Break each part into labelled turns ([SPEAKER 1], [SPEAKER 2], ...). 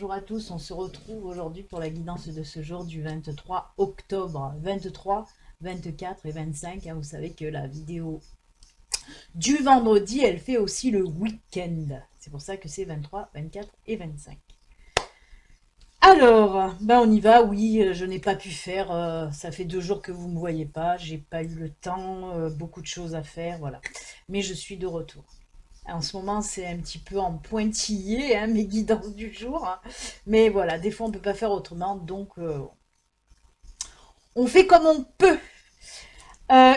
[SPEAKER 1] bonjour à tous. On se retrouve aujourd'hui pour la guidance de ce jour du 23 octobre. 23, 24 et 25. Vous savez que la vidéo du vendredi, elle fait aussi le week-end. C'est pour ça que c'est 23, 24 et 25. Alors, on y va. Oui, je n'ai pas pu faire. Ça fait 2 jours que vous ne me voyez pas. J'ai pas eu le temps. Beaucoup de choses à faire. Voilà. Mais je suis de retour. En ce moment, c'est un petit peu en pointillé, hein, mes guidances du jour, hein. Mais voilà, des fois, on ne peut pas faire autrement. Donc, on fait comme on peut.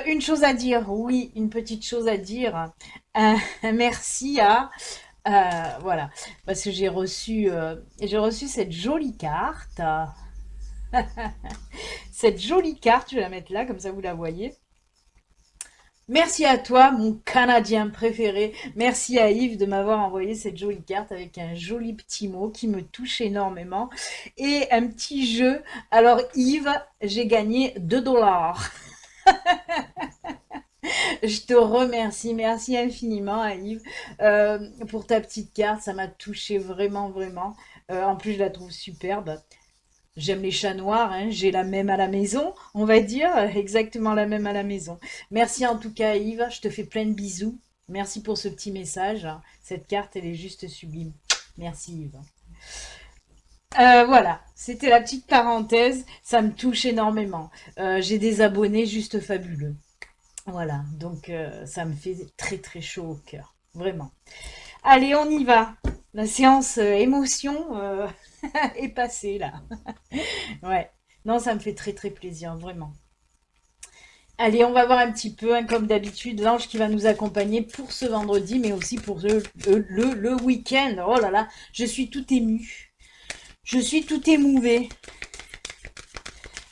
[SPEAKER 1] Une chose à dire, oui, une petite chose à dire. Euh, merci à... voilà, parce que j'ai reçu cette jolie carte. Cette jolie carte, je vais la mettre là, comme ça vous la voyez. Merci à toi, mon Canadien préféré. Merci à Yves de m'avoir envoyé cette jolie carte avec un joli petit mot qui me touche énormément. Et un petit jeu. Alors Yves, j'ai gagné 2 dollars. Je te remercie. Merci infiniment à Yves pour ta petite carte. Ça m'a touché vraiment, vraiment. En plus, je la trouve superbe. J'aime les chats noirs, hein. J'ai la même à la maison, on va dire, exactement la même à la maison. Merci en tout cas Yves, je te fais plein de bisous. Merci pour ce petit message. Cette carte, elle est juste sublime. Merci Yves. Voilà, c'était la petite parenthèse, ça me touche énormément. J'ai des abonnés juste fabuleux. Voilà, donc ça me fait très très chaud au cœur, vraiment. Allez, on y va. La séance émotion est passée là. Ouais. Non, ça me fait très très plaisir, vraiment. Allez, on va voir un petit peu, hein, comme d'habitude, l'ange qui va nous accompagner pour ce vendredi, mais aussi pour le week-end. Oh là là, je suis tout émue. Je suis tout émouvée.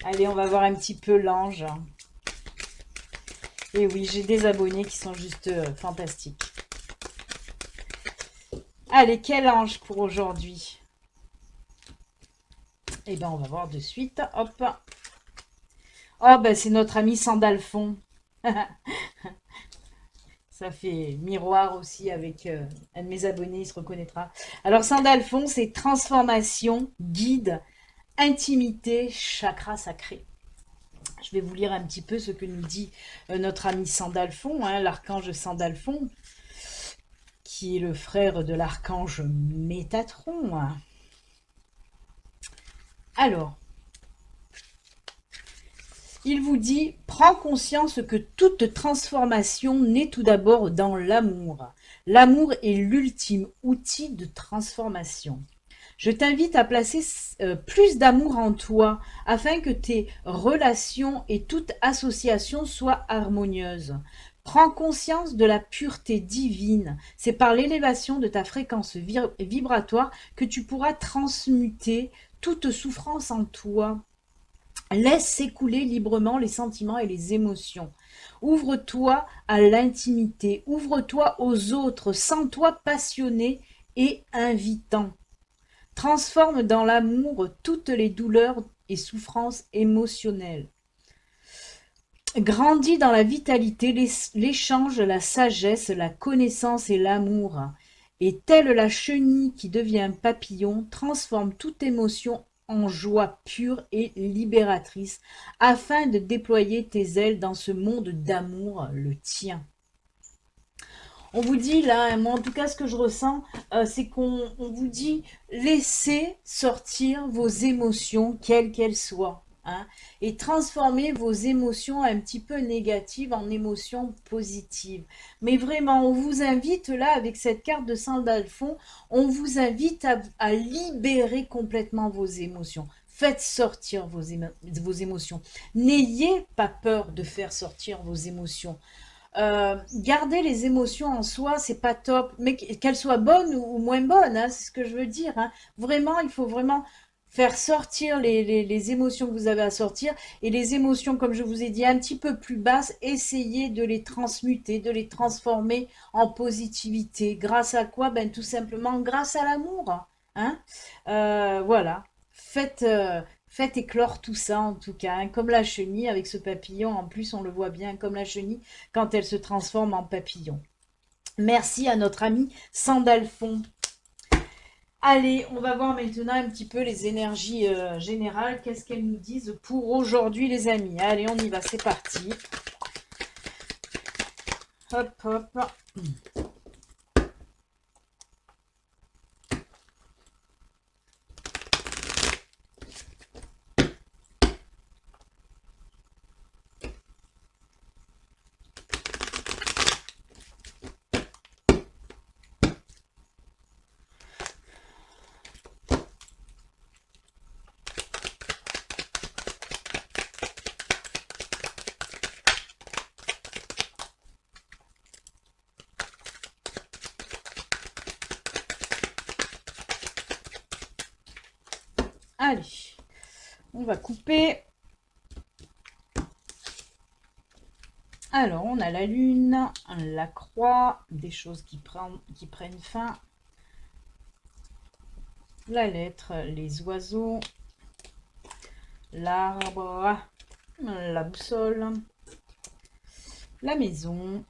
[SPEAKER 1] Allez, on va voir un petit peu l'ange. Et oui, j'ai des abonnés qui sont juste fantastiques. Allez, quel ange pour aujourd'hui? Eh bien, on va voir de suite. Hop. Oh, ben c'est notre ami Sandalphon. Ça fait miroir aussi avec un de mes abonnés, il se reconnaîtra. Alors, Sandalphon, c'est transformation, guide, intimité, chakra sacré. Je vais vous lire un petit peu ce que nous dit notre ami Sandalphon, hein, l'archange Sandalphon, qui est le frère de l'archange Métatron. Alors, il vous dit, prends conscience que toute transformation naît tout d'abord dans l'amour. L'amour est l'ultime outil de transformation. Je t'invite à placer plus d'amour en toi afin que tes relations et toute association soient harmonieuses. Prends conscience de la pureté divine. C'est par l'élévation de ta fréquence vibratoire que tu pourras transmuter toute souffrance en toi. Laisse s'écouler librement les sentiments et les émotions. Ouvre-toi à l'intimité, ouvre-toi aux autres, sens-toi passionné et invitant. Transforme dans l'amour toutes les douleurs et souffrances émotionnelles. Grandis dans la vitalité, l'échange, la sagesse, la connaissance et l'amour. Et telle la chenille qui devient papillon, transforme toute émotion en joie pure et libératrice, afin de déployer tes ailes dans ce monde d'amour, le tien. On vous dit là, moi en tout cas ce que je ressens, c'est qu'on vous dit laissez sortir vos émotions, quelles qu'elles soient, hein, et transformez vos émotions un petit peu négatives en émotions positives. Mais vraiment, on vous invite là, avec cette carte de Sandalphon, on vous invite à libérer complètement vos émotions. Faites sortir vos émotions. N'ayez pas peur de faire sortir vos émotions. Garder les émotions en soi, c'est pas top, mais qu'elles soient bonnes ou moins bonnes, hein, c'est ce que je veux dire, hein. Vraiment, il faut vraiment faire sortir les émotions que vous avez à sortir, et les émotions, comme je vous ai dit, un petit peu plus basses, essayez de les transmuter, de les transformer en positivité. Grâce à quoi? Ben, tout simplement grâce à l'amour, hein. Voilà. Faites éclore tout ça en tout cas, hein, comme la chenille avec ce papillon. En plus, on le voit bien comme la chenille quand elle se transforme en papillon. Merci à notre ami Sandalphon. Allez, on va voir maintenant un petit peu les énergies générales. Qu'est-ce qu'elles nous disent pour aujourd'hui, les amis? Allez, on y va, c'est parti. Hop, hop. Allez, on va couper. Alors, on a la lune, la croix, des choses qui prennent fin, la lettre, les oiseaux, l'arbre, la boussole, la maison,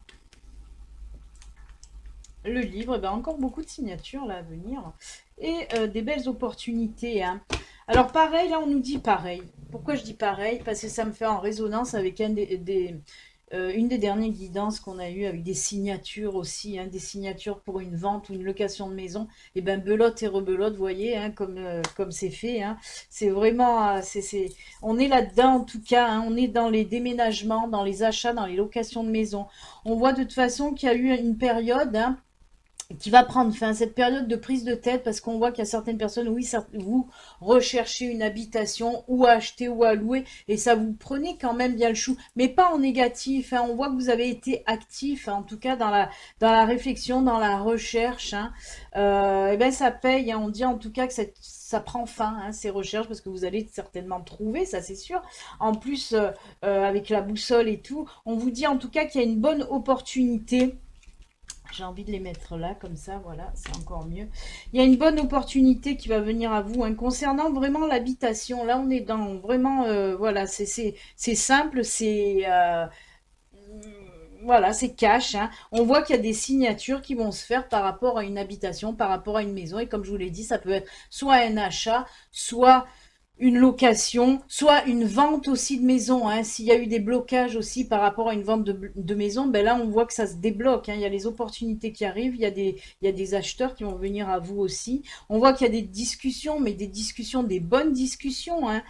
[SPEAKER 1] le livre, ben encore beaucoup de signatures là à venir, et des belles opportunités, hein. Alors pareil, là on nous dit pareil. Pourquoi je dis pareil? Parce que ça me fait en résonance avec une des dernières guidances qu'on a eues avec des signatures aussi, hein, des signatures pour une vente ou une location de maison. Et ben belote et rebelote, vous voyez, hein, comme c'est fait, hein. C'est vraiment, on est là-dedans en tout cas, hein, on est dans les déménagements, dans les achats, dans les locations de maison. On voit de toute façon qu'il y a eu une période, hein, qui va prendre fin, cette période de prise de tête, parce qu'on voit qu'il y a certaines personnes, oui, vous recherchez une habitation, ou à acheter ou à louer, et ça vous prenez quand même bien le chou, mais pas en négatif, hein. On voit que vous avez été actif, hein, en tout cas dans la réflexion, dans la recherche, hein. Et ben ça paye, hein. On dit en tout cas que ça prend fin, hein, ces recherches, parce que vous allez certainement trouver, ça c'est sûr. En plus, avec la boussole et tout, on vous dit en tout cas qu'il y a une bonne opportunité. J'ai envie de les mettre là, comme ça, voilà, c'est encore mieux. Il y a une bonne opportunité qui va venir à vous, hein, concernant vraiment l'habitation. Là, on est dans vraiment, voilà, c'est simple, voilà, c'est cash, hein. On voit qu'il y a des signatures qui vont se faire par rapport à une habitation, par rapport à une maison. Et comme je vous l'ai dit, ça peut être soit un achat, soit une location, soit une vente aussi de maison, hein. S'il y a eu des blocages aussi par rapport à une vente de maison, ben là on voit que ça se débloque, hein. Il y a les opportunités qui arrivent, il y a des acheteurs qui vont venir à vous aussi. On voit qu'il y a des discussions, mais des discussions, des bonnes discussions, hein,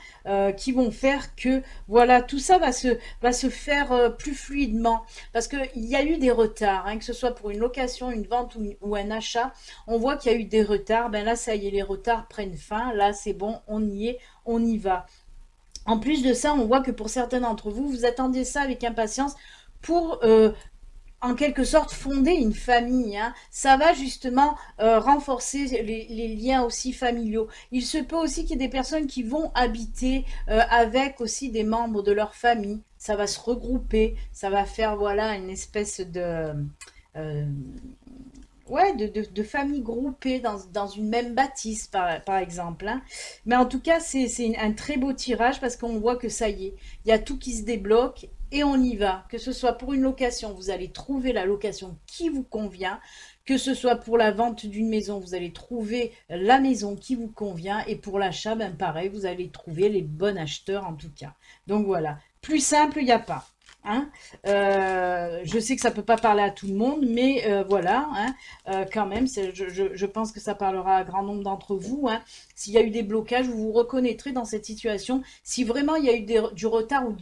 [SPEAKER 1] qui vont faire que voilà, tout ça va se faire plus fluidement. Parce qu'il y a eu des retards, hein, que ce soit pour une location, une vente ou un achat. On voit qu'il y a eu des retards. Ben là, ça y est, les retards prennent fin. Là, c'est bon, on y est, on y va. En plus de ça, on voit que pour certains d'entre vous, vous attendiez ça avec impatience pour en quelque sorte fonder une famille, hein. Ça va justement renforcer les liens aussi familiaux. Il se peut aussi qu'il y ait des personnes qui vont habiter avec aussi des membres de leur famille. Ça va se regrouper, ça va faire voilà une espèce de euh, ouais, de familles groupées dans une même bâtisse, par exemple, hein. Mais en tout cas, c'est un très beau tirage parce qu'on voit que ça y est, il y a tout qui se débloque et on y va. Que ce soit pour une location, vous allez trouver la location qui vous convient. Que ce soit pour la vente d'une maison, vous allez trouver la maison qui vous convient. Et pour l'achat, ben pareil, vous allez trouver les bons acheteurs en tout cas. Donc voilà, plus simple, il n'y a pas, hein. Je sais que ça peut pas parler à tout le monde, mais voilà, hein, quand même, je pense que ça parlera à grand nombre d'entre vous, hein. S'il y a eu des blocages, vous vous reconnaîtrez dans cette situation. Si vraiment il y a eu du retard ou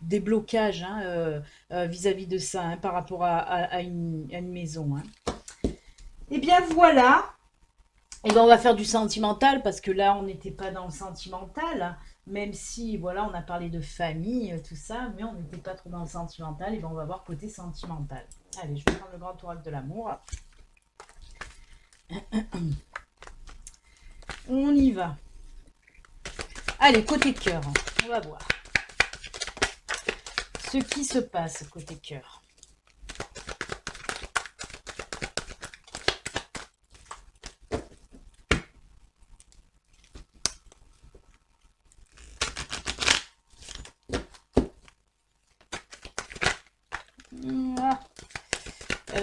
[SPEAKER 1] des blocages, hein, vis-à-vis de ça, hein, par rapport à une maison, hein. Eh bien voilà. Et ben on va faire du sentimental parce que là on n'était pas dans le sentimental, hein. Même si voilà on a parlé de famille, tout ça, mais on n'était pas trop dans le sentimental. Et ben on va voir côté sentimental. Allez, je vais prendre le grand oracle de l'amour. On y va. Allez, côté cœur, on va voir ce qui se passe côté cœur.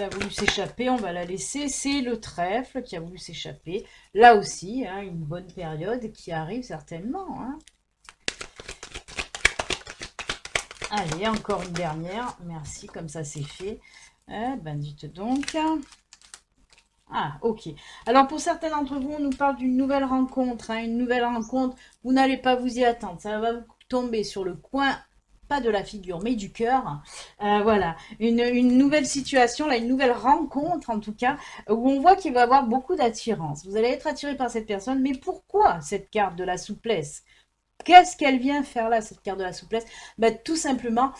[SPEAKER 1] elle a voulu s'échapper, on va la laisser. C'est le trèfle qui a voulu s'échapper. Là aussi, hein, une bonne période qui arrive certainement. Hein. Allez, encore une dernière. Merci, comme ça c'est fait. Ben dites donc. Ah, ok. Alors, pour certains d'entre vous, on nous parle d'une nouvelle rencontre. Hein, une nouvelle rencontre, vous n'allez pas vous y attendre. Ça va vous tomber sur le coin, pas de la figure, mais du cœur. Voilà, une nouvelle situation, là, une nouvelle rencontre, en tout cas, où on voit qu'il va y avoir beaucoup d'attirance. Vous allez être attiré par cette personne, mais pourquoi cette carte de la souplesse? Qu'est-ce qu'elle vient faire là, cette carte de la souplesse? Ben, tout simplement,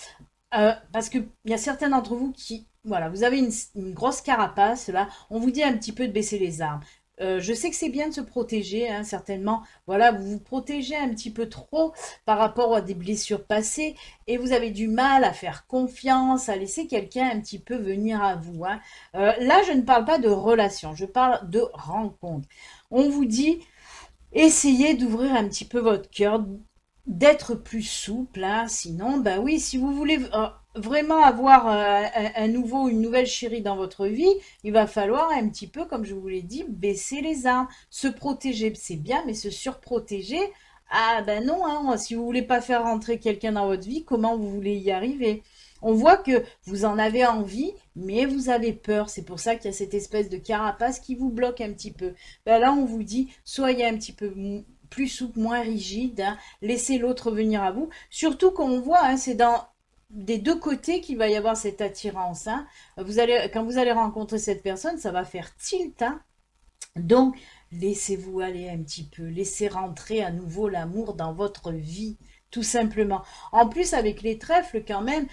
[SPEAKER 1] parce qu'il y a certains d'entre vous qui, voilà, vous avez une grosse carapace, là, on vous dit un petit peu de baisser les armes. Je sais que c'est bien de se protéger, hein, certainement. Voilà, vous vous protégez un petit peu trop par rapport à des blessures passées et vous avez du mal à faire confiance, à laisser quelqu'un un petit peu venir à vous. Hein. Là, je ne parle pas de relation, je parle de rencontre. On vous dit, essayez d'ouvrir un petit peu votre cœur, d'être plus souple. Hein. Sinon, bah oui, si vous voulez vraiment avoir un nouveau, une nouvelle chérie dans votre vie, il va falloir un petit peu, comme je vous l'ai dit, baisser les armes. Se protéger, c'est bien, mais se surprotéger, ah ben non, hein, si vous voulez pas faire rentrer quelqu'un dans votre vie, comment vous voulez y arriver? On voit que vous en avez envie, mais vous avez peur. C'est pour ça qu'il y a cette espèce de carapace qui vous bloque un petit peu. Ben là, on vous dit, soyez un petit peu plus souple, moins rigide, hein, laissez l'autre venir à vous. Surtout qu'on voit, hein, c'est dans des deux côtés qu'il va y avoir cette attirance. Hein. Quand vous allez rencontrer cette personne, ça va faire tilt. Hein. Donc, laissez-vous aller un petit peu, laissez rentrer à nouveau l'amour dans votre vie, tout simplement. En plus, avec les trèfles, quand même,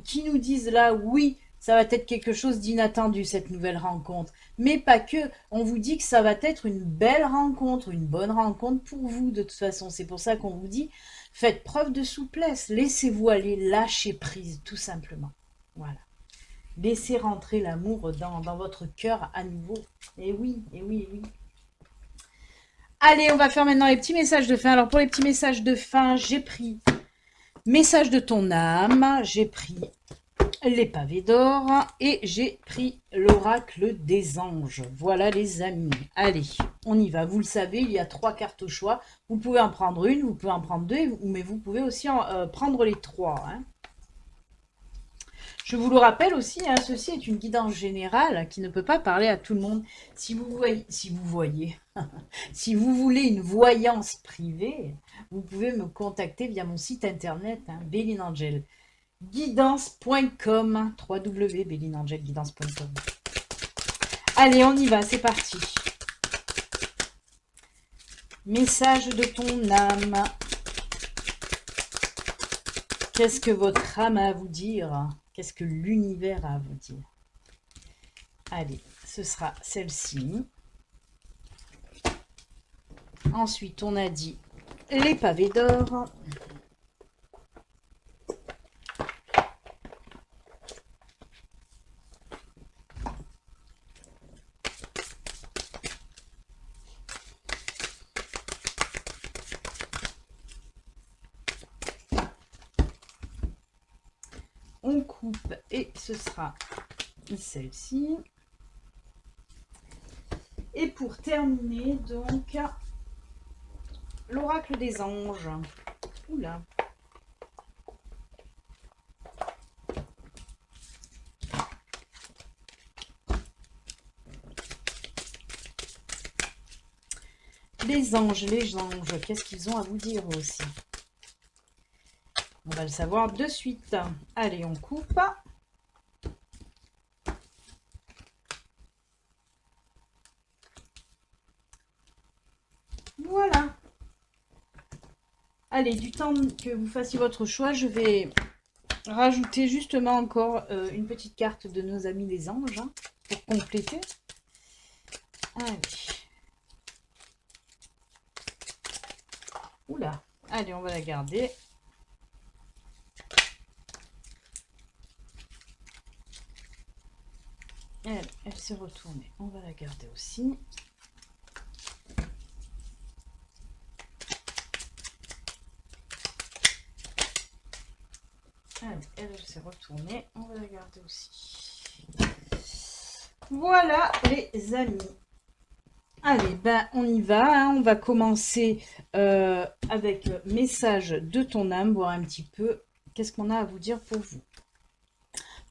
[SPEAKER 1] qui nous disent là, oui, ça va être quelque chose d'inattendu, cette nouvelle rencontre. Mais pas que, on vous dit que ça va être une belle rencontre, une bonne rencontre pour vous, de toute façon. C'est pour ça qu'on vous dit, faites preuve de souplesse, laissez-vous aller, lâchez prise, tout simplement. Voilà. Laissez rentrer l'amour dans votre cœur à nouveau. Et oui, et oui, et oui. Allez, on va faire maintenant les petits messages de fin. Alors pour les petits messages de fin, j'ai pris message de ton âme, j'ai pris les pavés d'or et j'ai pris l'oracle des anges. Voilà les amis. Allez, on y va. Vous le savez, il y a 3 cartes au choix. Vous pouvez en prendre une, vous pouvez en prendre 2, mais vous pouvez aussi prendre les 3. Hein. Je vous le rappelle aussi, hein, ceci est une guidance générale qui ne peut pas parler à tout le monde. Si vous voyez, si vous voulez une voyance privée, vous pouvez me contacter via mon site internet, hein, bellinangelguidance.com, www.bellinangelguidance.com. Allez, on y va, c'est parti. Message de ton âme. Qu'est-ce que votre âme a à vous dire ? Qu'est-ce que l'univers a à vous dire? Allez, ce sera celle-ci. Ensuite, on a dit les pavés d'or. On coupe et ce sera celle-ci. Et pour terminer, donc, l'oracle des anges. Oula. Les anges, qu'est-ce qu'ils ont à vous dire aussi? On va le savoir de suite. Allez, on coupe. Voilà. Allez, du temps que vous fassiez votre choix, je vais rajouter justement encore une petite carte de nos amis les anges, hein, pour compléter. Allez. Oula. Allez, on va la garder. Elle s'est retournée. On va la garder aussi. Elle s'est retournée. On va la garder aussi. Voilà les amis. Allez, ben on y va, hein. On va commencer avec message de ton âme, voir un petit peu qu'est-ce qu'on a à vous dire pour vous.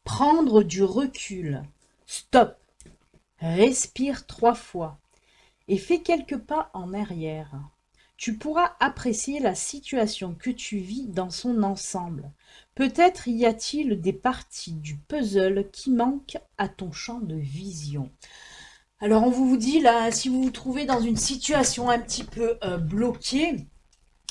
[SPEAKER 1] Prendre du recul. Stop. Respire 3 fois et fais quelques pas en arrière. Tu pourras apprécier la situation que tu vis dans son ensemble. Peut-être y a-t-il des parties du puzzle qui manquent à ton champ de vision. Alors on vous dit là, si vous vous trouvez dans une situation un petit peu bloquée,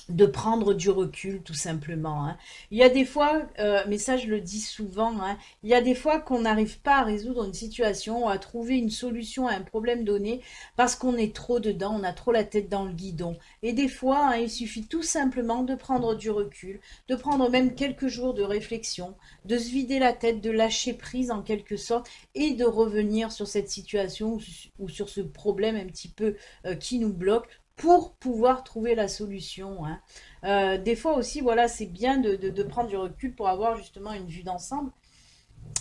[SPEAKER 1] de prendre du recul tout simplement, hein. Il y a des fois, mais ça je le dis souvent, hein, il y a des fois qu'on n'arrive pas à résoudre une situation, à trouver une solution à un problème donné parce qu'on est trop dedans, on a trop la tête dans le guidon. Et des fois, hein, il suffit tout simplement de prendre du recul, de prendre même quelques jours de réflexion, de se vider la tête, de lâcher prise en quelque sorte et de revenir sur cette situation ou sur ce problème un petit peu qui nous bloque pour pouvoir trouver la solution, hein. Des fois aussi, voilà, c'est bien de prendre du recul pour avoir justement une vue d'ensemble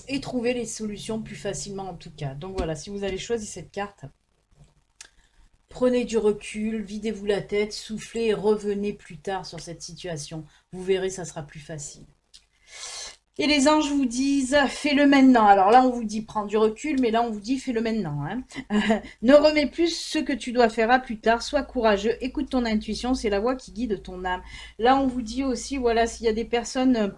[SPEAKER 1] et trouver les solutions plus facilement en tout cas. Donc voilà, si vous avez choisi cette carte, prenez du recul, videz-vous la tête, soufflez et revenez plus tard sur cette situation. Vous verrez, ça sera plus facile. Et les anges vous disent, fais-le maintenant. Alors là, on vous dit, prends du recul, mais là, on vous dit, fais-le maintenant, hein. Ne remets plus ce que tu dois faire à plus tard. Sois courageux, écoute ton intuition, c'est la voix qui guide ton âme. Là, on vous dit aussi, voilà, s'il y a des personnes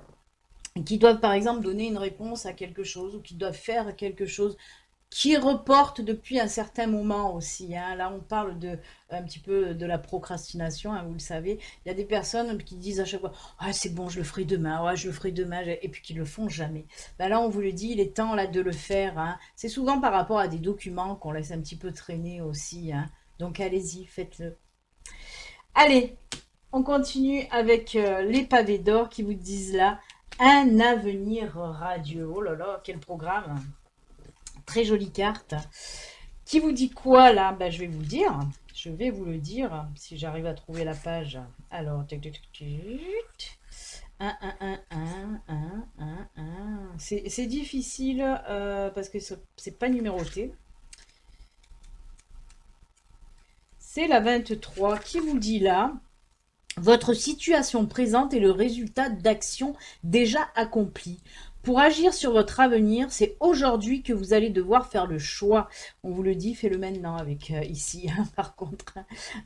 [SPEAKER 1] qui doivent, par exemple, donner une réponse à quelque chose ou qui doivent faire quelque chose, qui reporte depuis un certain moment aussi, hein. Là, on parle un petit peu de la procrastination, hein, vous le savez. Il y a des personnes qui disent à chaque fois « Ah, c'est bon, je le ferai demain, ouais, je le ferai demain », et puis qui le font jamais. Ben là, on vous le dit, il est temps là de le faire, hein. C'est souvent par rapport à des documents qu'on laisse un petit peu traîner aussi, hein. Donc, allez-y, faites-le. Allez, on continue avec les pavés d'or qui vous disent là « Un avenir radieux ». Oh là là, quel programme! Très jolie carte. Qui vous dit quoi là? Ben, je vais vous le dire. Je vais vous le dire si j'arrive à trouver la page. Alors, 1, 1, 1, 1, 1, 1. C'est difficile parce que c'est pas numéroté. C'est la 23. Qui vous dit là? Votre situation présente est le résultat d'actions déjà accomplies. Pour agir sur votre avenir, c'est aujourd'hui que vous allez devoir faire le choix. On vous le dit, fais-le maintenant avec ici, hein, par contre.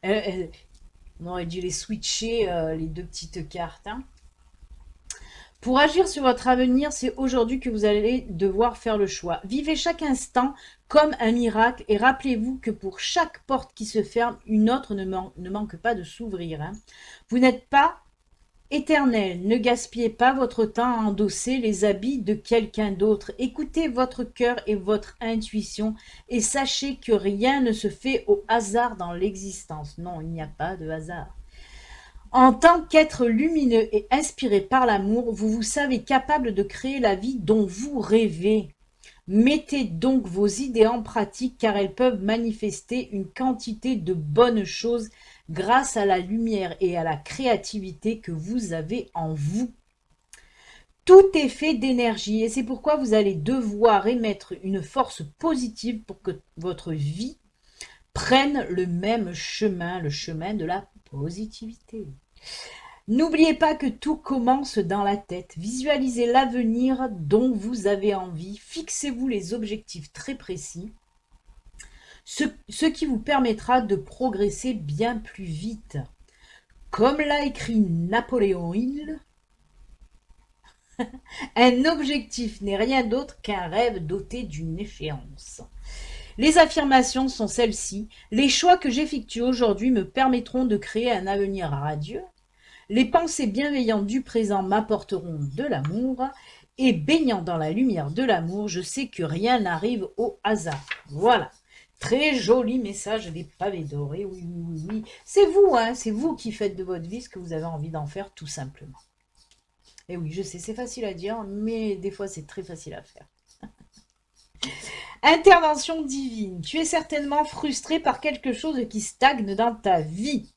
[SPEAKER 1] On aurait dû les switcher, les deux petites cartes, hein. Pour agir sur votre avenir, c'est aujourd'hui que vous allez devoir faire le choix. Vivez chaque instant comme un miracle et rappelez-vous que pour chaque porte qui se ferme, une autre ne manque pas de s'ouvrir, hein. Vous n'êtes pas éternel, ne gaspillez pas votre temps à endosser les habits de quelqu'un d'autre. Écoutez votre cœur et votre intuition et sachez que rien ne se fait au hasard dans l'existence. Non, il n'y a pas de hasard. En tant qu'être lumineux et inspiré par l'amour, vous vous savez capable de créer la vie dont vous rêvez. Mettez donc vos idées en pratique car elles peuvent manifester une quantité de bonnes choses grâce à la lumière et à la créativité que vous avez en vous. Tout est fait d'énergie et c'est pourquoi vous allez devoir émettre une force positive pour que votre vie prenne le même chemin, le chemin de la positivité. N'oubliez pas que tout commence dans la tête. Visualisez l'avenir dont vous avez envie. Fixez-vous les objectifs très précis, ce qui vous permettra de progresser bien plus vite. Comme l'a écrit Napoléon Hill, un objectif n'est rien d'autre qu'un rêve doté d'une échéance. Les affirmations sont celles-ci. Les choix que j'effectue aujourd'hui me permettront de créer un avenir radieux. Les pensées bienveillantes du présent m'apporteront de l'amour. Et baignant dans la lumière de l'amour, je sais que rien n'arrive au hasard. Voilà. Très joli message des pavés dorés. Oui, oui, oui, oui. C'est vous, hein, c'est vous qui faites de votre vie ce que vous avez envie d'en faire, tout simplement. Et oui, je sais, c'est facile à dire, mais des fois, c'est très facile à faire. Intervention divine. Tu es certainement frustré par quelque chose qui stagne dans ta vie.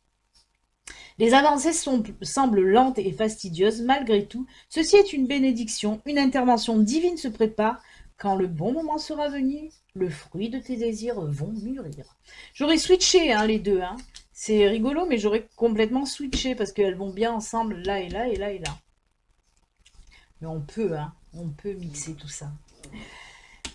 [SPEAKER 1] Les avancées semblent lentes et fastidieuses. Malgré tout, ceci est une bénédiction. Une intervention divine se prépare. Quand le bon moment sera venu, le fruit de tes désirs vont mûrir. J'aurais switché hein, les deux. Hein. C'est rigolo, mais j'aurais complètement switché parce qu'elles vont bien ensemble là et là et là et là. Mais hein, on peut mixer tout ça.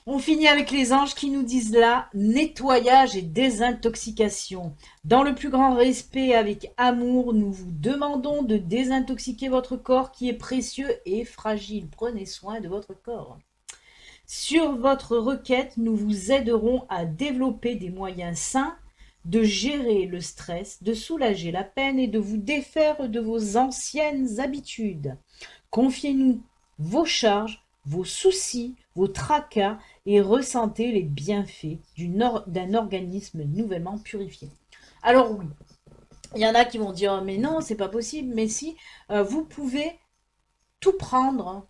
[SPEAKER 1] On finit avec les anges qui nous disent là, nettoyage et désintoxication. Dans le plus grand respect, avec amour, nous vous demandons de désintoxiquer votre corps qui est précieux et fragile. Prenez soin de votre corps. Sur votre requête, nous vous aiderons à développer des moyens sains de gérer le stress, de soulager la peine et de vous défaire de vos anciennes habitudes. Confiez-nous vos charges, vos soucis, vos tracas et ressentez les bienfaits d'un organisme nouvellement purifié. Alors oui, il y en a qui vont dire mais non, c'est pas possible, mais si, vous pouvez tout prendre,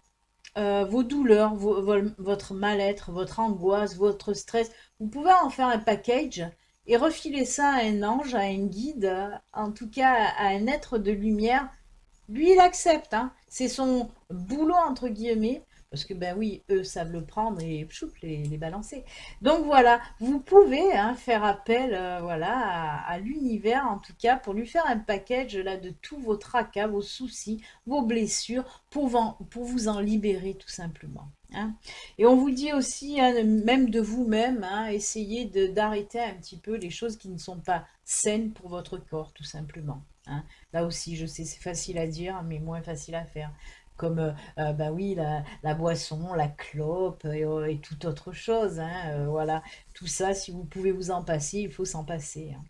[SPEAKER 1] vos douleurs, votre mal-être, votre angoisse, votre stress, vous pouvez en faire un package et refiler ça à un ange, à un guide, en tout cas à un être de lumière. Lui, il accepte, hein. C'est son boulot, entre guillemets, parce que, ben oui, eux savent le prendre et choup, les balancer. Donc voilà, vous pouvez hein, faire appel voilà, à l'univers, en tout cas, pour lui faire un package là, de tous vos tracas, vos soucis, vos blessures, pour vous en libérer tout simplement. Hein. Et on vous dit aussi, hein, même de vous-même, hein, essayez d'arrêter un petit peu les choses qui ne sont pas saines pour votre corps, tout simplement. Hein. Là aussi, je sais, c'est facile à dire, mais moins facile à faire. Comme, bah oui, la boisson, la clope et toute autre chose. Hein, voilà, tout ça, si vous pouvez vous en passer, il faut s'en passer. Hein.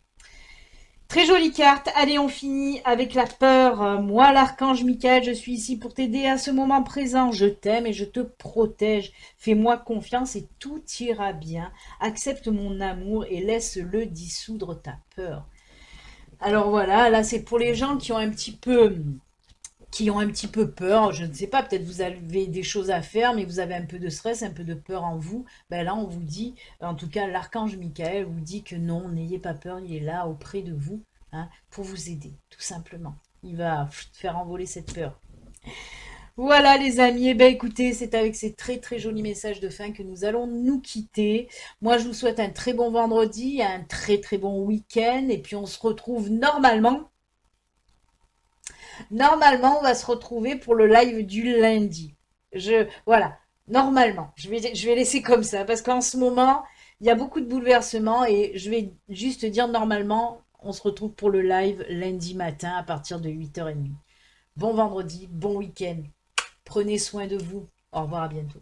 [SPEAKER 1] Très jolie carte. Allez, on finit avec la peur. Moi, l'archange Michael, je suis ici pour t'aider à ce moment présent. Je t'aime et je te protège. Fais-moi confiance et tout ira bien. Accepte mon amour et laisse-le dissoudre ta peur. Alors voilà, là c'est pour les gens qui ont un petit peu peur, je ne sais pas, peut-être vous avez des choses à faire, mais vous avez un peu de stress, un peu de peur en vous. Ben là, on vous dit, en tout cas, l'archange Michael vous dit que non, n'ayez pas peur, il est là auprès de vous, hein, pour vous aider, tout simplement. Il va faire envoler cette peur. Voilà les amis, eh ben écoutez, c'est avec ces très très jolis messages de fin que nous allons nous quitter. Moi je vous souhaite un très bon vendredi, un très très bon week-end et puis on se retrouve normalement on va se retrouver pour le live du lundi. Voilà, normalement, je vais laisser comme ça parce qu'en ce moment il y a beaucoup de bouleversements et je vais juste dire normalement on se retrouve pour le live lundi matin à partir de 8h30. Bon vendredi, bon week-end. Prenez soin de vous. Au revoir, à bientôt.